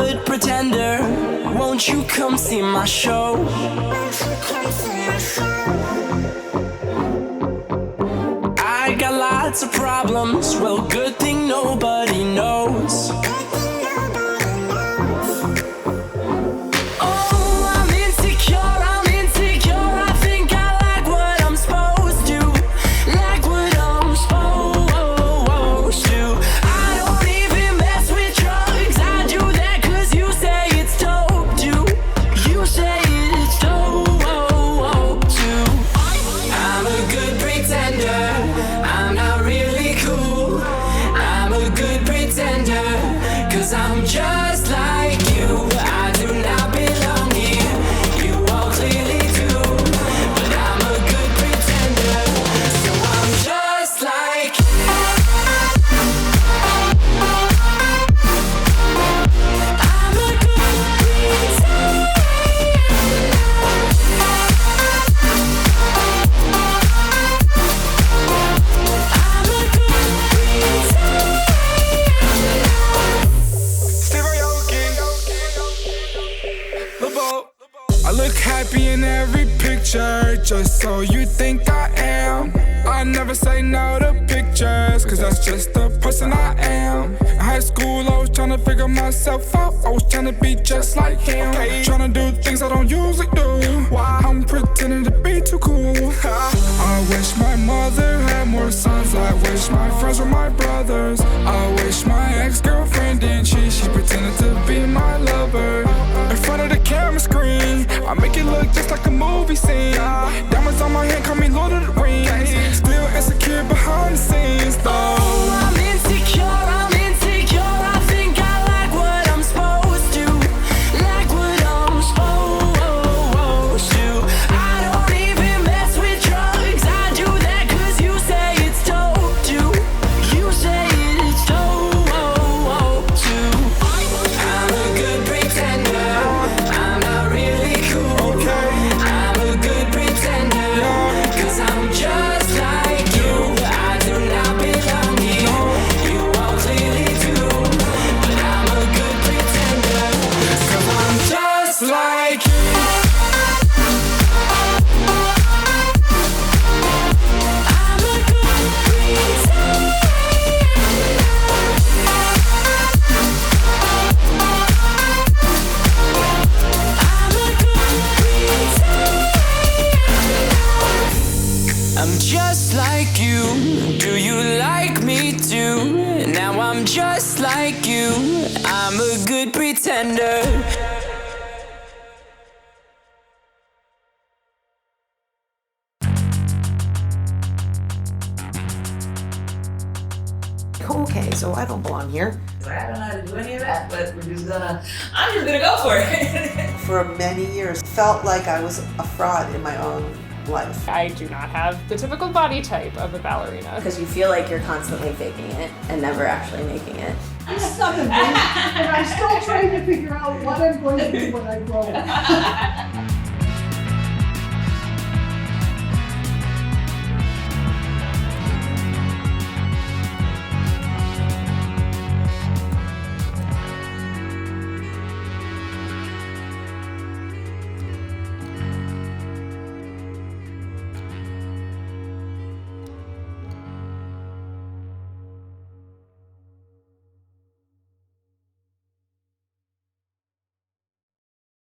good pretender. Won't you come see my show? I got lots of problems. Well, good thing nobody knows. I'm just like you. I do not belong here. You all clearly do. But I'm a good pretender. So I'm just like you. I'm a good pretender. I'm a good pretender. I look happy in every picture, just so you think I am. I never say no to pictures, cause that's just the person I am. In high school, I was trying to figure myself out. I was trying to be just like him, trying to do things I don't usually do. Why I'm pretending to be too cool. I wish my mother had more sons. I wish my friends were my brothers. I wish my ex-girlfriend didn't cheat. She pretended to be my lover. In front of the camera screen, I make it look just like a movie scene. Diamonds on my hand, call me Lord of the Rings. Still insecure behind the scenes, though. Oh, I'm insecure, I'm insecure. I think I like what I'm supposed to. Like what I'm supposed to. I don't even mess with drugs. I do that cause you say it's dope too. You say it's dope too. I'm a good pretender. I'm not really cool. I'm a good pretender. Cause I'm just like you. I do not belong here. You all clearly do. But I'm a good pretender. Cause I'm just like you. I'm a good pretender. I'm a good pretender. I'm just like you. Do you like me too? Now I'm just like you. I'm a good pretender. Okay, so I don't belong here. I don't know how to do any of that, but I'm just gonna go for it. For many years, felt like I was a fraud in my own life. I do not have the typical body type of a ballerina. Because you feel like you're constantly faking it and never actually making it. I'm stuck in this, and I'm still trying to figure out what I'm going to do when I grow up.